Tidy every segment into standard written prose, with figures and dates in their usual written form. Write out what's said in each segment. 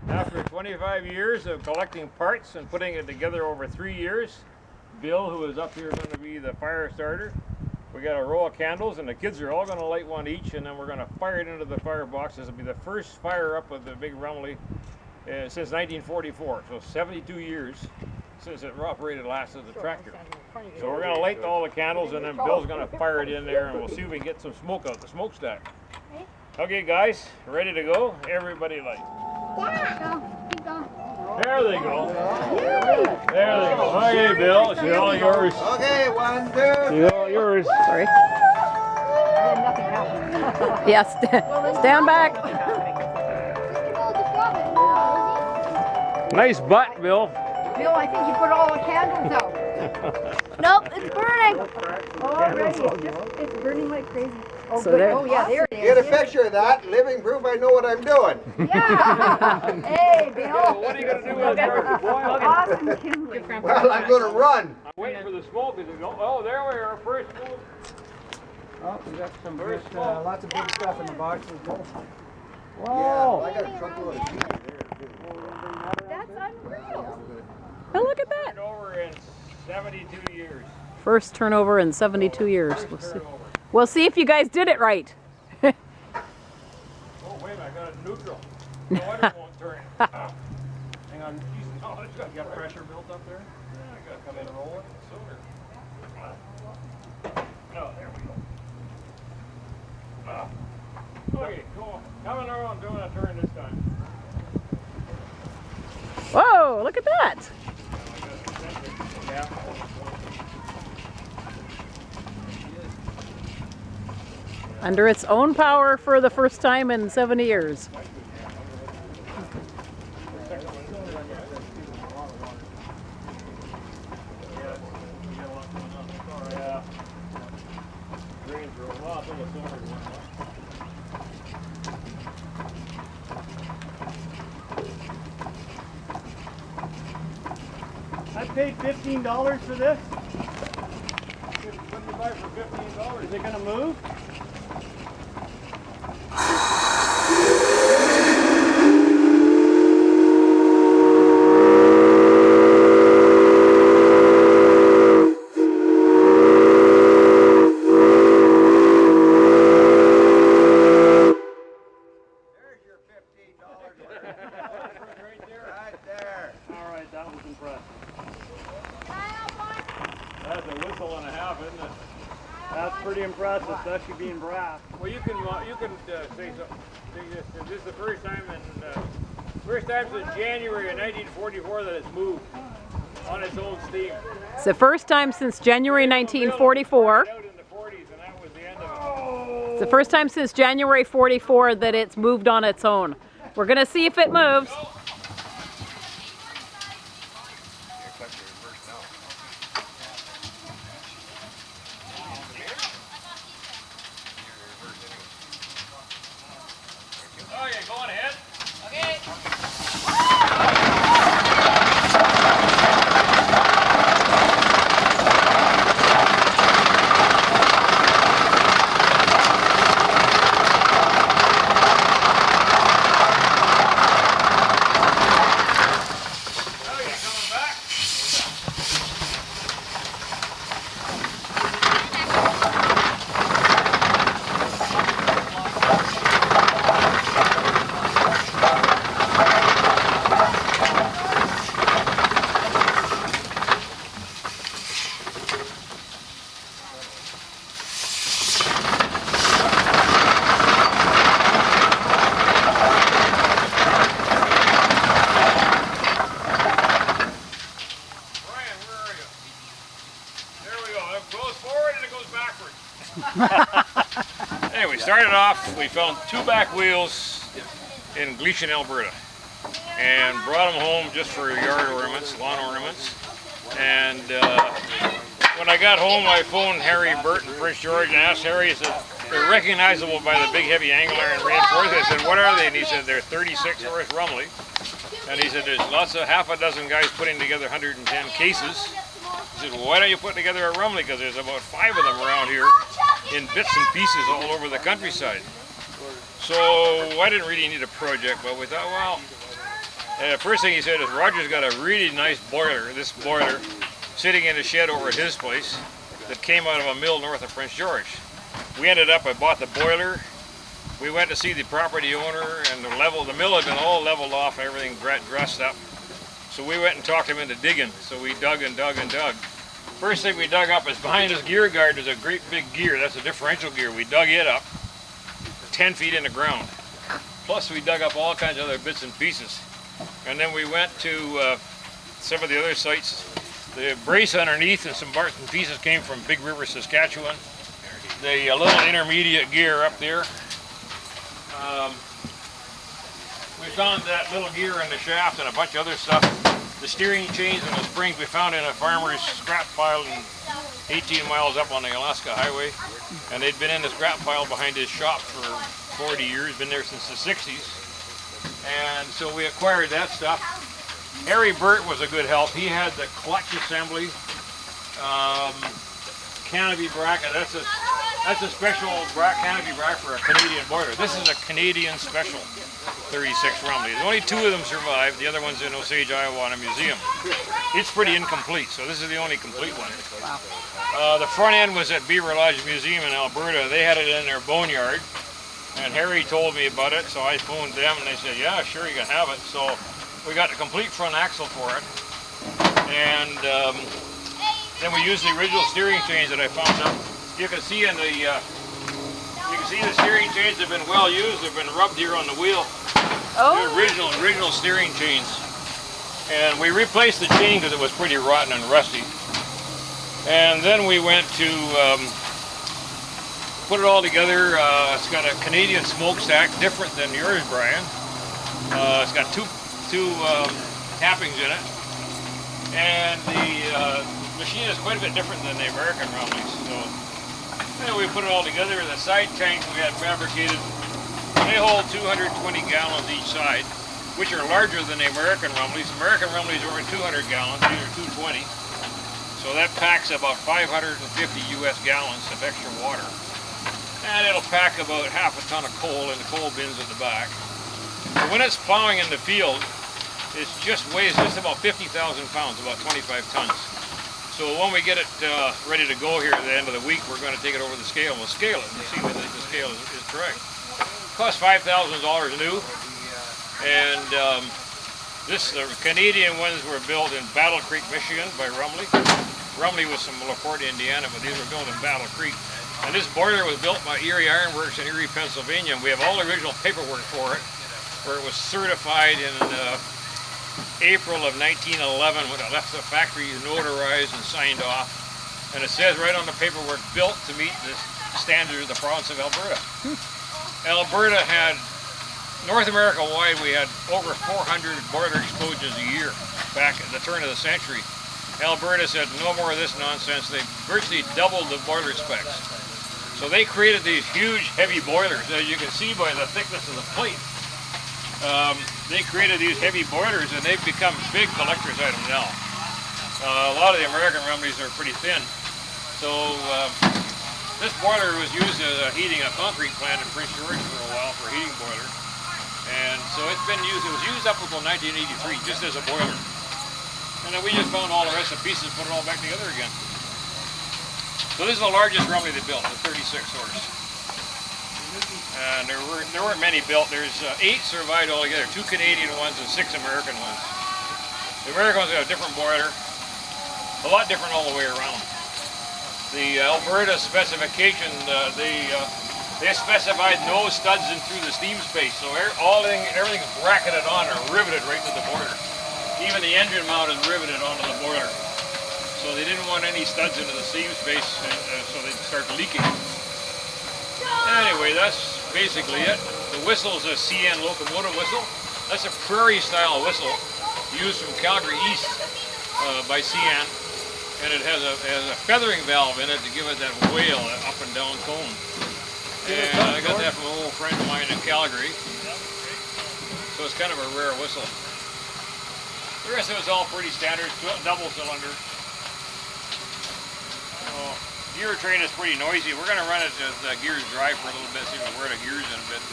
After 25 years of collecting parts and putting it together over 3 years, Bill, who is up here, is going to be the fire starter. We got a row of candles, and the kids are all going to light one each, and then we're going to fire it into the firebox. This will be the first fire up of the big Rumely since 1944, so 72 years since it operated last as a tractor. So we're going to light all the candles, and then Bill's going to fire it in there, and we'll see if we can get some smoke out the smokestack. Okay, guys, ready to go? Everybody light. Keep going. There they go. There they go. Okay, Bill, it's all yours. Okay, 1, 2. It's all yours. Sorry. Yes, stand back. Nice butt, Bill. Bill, I think you put all the candles out. Nope, it's burning. Already, it's burning like crazy. Oh, So good. there- Oh yeah, there it is. Get a picture of that. Living proof I know what I'm doing. Yeah. Hey, Bill. What are you going to do with yours? Awesome kindling. Well, I'm going to run. I'm waiting for the smoke. Oh, there we are. First smoke. Oh, we got some First just, smoke. lots of big stuff in the boxes. Yeah, Whoa! I got a truckload of sheep there. That's unreal. Oh, look at that. Over in 72 years. First turnover in 72 years. We'll see if you guys did it right. Oh, wait a minute. I got it neutral. No, I won't turn. Hang on. No, it's got You got pressure built up there? Yeah, I got to come in and roll it sooner. Oh, there we go. Okay, cool. Coming around, doing a turn this time. Whoa, look at that. Yeah. Under its own power for the first time in 70 years. I paid $15 for this. What did you buy for $15? Is it going to move? There's your $15. Right there. All right, that was impressive. That's a whistle and a half, isn't it? That's pretty impressive, especially being brass. Well, you can say something. This is the first time since January of 1944 that it's moved on its own steam. It's the first time since January 1944. Out in the 40s, and that was the end of it. It's the first time since January 44 that it's moved on its own. We're going to see if it moves. Okay, go on ahead. Okay, coming back. Brian, where are you? There we go. It goes forward and it goes backwards. Anyway, started off, we found 2 back wheels in Gleason, Alberta, and brought them home just for yard ornaments, lawn ornaments. And when I got home, I phoned Harry Burt in Prince George and asked Harry, I said, they're recognizable by the big heavy angle iron reinforced. I said, what are they? And he said, they're 36 horse Rumely. And he said, there's half a dozen guys putting together 110 cases. He said, well, why don't you put together a Rumely? Because there's about 5 of them around here in bits and pieces all over the countryside. So I didn't really need a project, but we thought, well, And the first thing he said is, Roger's got a really nice boiler, this boiler, sitting in a shed over at his place that came out of a mill north of Prince George. We ended up, I bought the boiler. We went to see the property owner, and the mill had been all leveled off, everything dressed up. So we went and talked him into digging. So we dug and dug and dug. First thing we dug up is behind his gear guard is a great big gear. That's a differential gear. We dug it up 10 feet in the ground. Plus we dug up all kinds of other bits and pieces. And then we went to some of the other sites. The brace underneath and some parts and pieces came from Big River, Saskatchewan. The little intermediate gear up there. We found that little gear in the shaft and a bunch of other stuff. The steering chains and the springs we found in a farmer's scrap pile 18 miles up on the Alaska Highway. And they'd been in the scrap pile behind his shop for 40 years, been there since the 60s. And so we acquired that stuff. Harry Burt was a good help. He had the clutch assembly, canopy bracket. That's a special canopy bracket for a Canadian boiler. This is a Canadian Special 36 Rumely. Only 2 of them survived. The other one's in Osage, Iowa, in a museum. It's pretty incomplete, so this is the only complete one. Wow. The front end was at Beaver Lodge Museum in Alberta. They had it in their boneyard, and Harry told me about it, so I phoned them, and they said, yeah, sure, you can have it. So we got the complete front axle for it, and then we used the original steering chains that I found up. You can see the steering chains have been well used. They've been rubbed here on the wheel. Oh. The original steering chains. And we replaced the chain because it was pretty rotten and rusty. And then we went to put it all together. It's got a Canadian smokestack, different than yours, Brian. It's got two tappings in it. And the machine is quite a bit different than the American Rumleys. So anyway, we put it all together. The side tanks we had fabricated, they hold 220 gallons each side, which are larger than the American Rumleys. American Rumleys are over 200 gallons, these are 220. So that packs about 550 US gallons of extra water. And it'll pack about half a ton of coal in the coal bins at the back. So when it's plowing in the field, it weighs just about 50,000 pounds, about 25 tons. So when we get it ready to go here at the end of the week, we're going to take it over the scale and we'll scale it and see whether the scale is correct. It costs $5,000 new, and the Canadian ones were built in Battle Creek, Michigan by Rumely. Rumely was from LaPorte, Indiana, but these were built in Battle Creek. And this boiler was built by Erie Iron Works in Erie, Pennsylvania. We have all the original paperwork for it, where it was certified in April of 1911 when it left the factory, notarized and signed off. And it says right on the paperwork, built to meet the standards of the province of Alberta. Alberta had, North America wide, we had over 400 boiler explosions a year back at the turn of the century. Alberta said no more of this nonsense. They virtually doubled the boiler specs. So they created these huge heavy boilers. As you can see by the thickness of the plate, they created these heavy boilers and they've become big collector's items now. A lot of the American Rumleys are pretty thin. So this boiler was used as heating a concrete plant in Prince George for a while for a heating boiler. And so it's been used, it was used up until 1983 just as a boiler. And then we just found all the rest of the pieces and put it all back together again. So this is the largest Rumely they built, the 36 horse. And there weren't many built. There's 8 survived altogether, 2 Canadian ones and 6 American ones. The American ones have a different boiler, a lot different all the way around. The Alberta specification, they specified no studs in through the steam space, so everything's bracketed on or riveted right to the boiler. Even the engine mount is riveted onto the boiler. So they didn't want any studs into the steam space, so they'd start leaking. Anyway, that's basically it. The whistle is a CN locomotive whistle. That's a prairie-style whistle used from Calgary East by CN, and it has a feathering valve in it to give it that wail, that up and down tone. And I got that from an old friend of mine in Calgary. So it's kind of a rare whistle. The rest of it's all pretty standard, double cylinder. Gear train is pretty noisy. We're going to run it as the gears dry for a little bit, see if we wear the gears in a bit.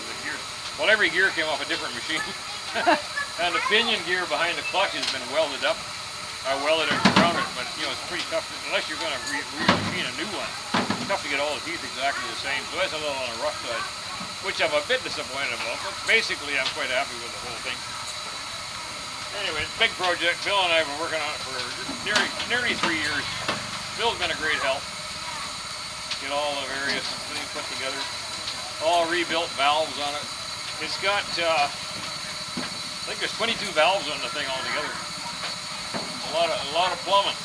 Well, every gear came off a different machine. And the pinion gear behind the clutch has been welded up. I welded it around it, but you know, it's pretty tough, unless you're going to re-machine a new one. It's tough to get all the teeth exactly the same, so that's a little on the rough side, which I'm a bit disappointed about, but basically I'm quite happy with the whole thing. Anyway, it's a big project. Bill and I have been working on it for nearly 3 years. Bill's been a great help. Get all the various things put together. All rebuilt valves on it. It's got, I think there's 22 valves on the thing altogether. A lot of plumbing.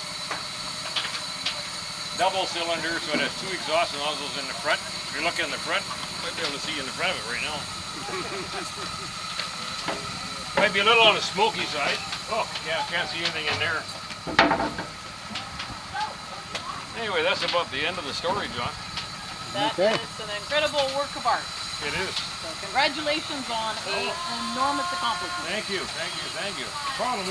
Double cylinder, so it has 2 exhaust nozzles in the front. If you look in the front, you might be able to see in the front of it right now. Might be a little on the smoky side. Oh, yeah, can't see anything in there. Anyway, that's about the end of the story, John. That is an incredible work of art. It is. So congratulations on an enormous accomplishment. Thank you, thank you, thank you. Problem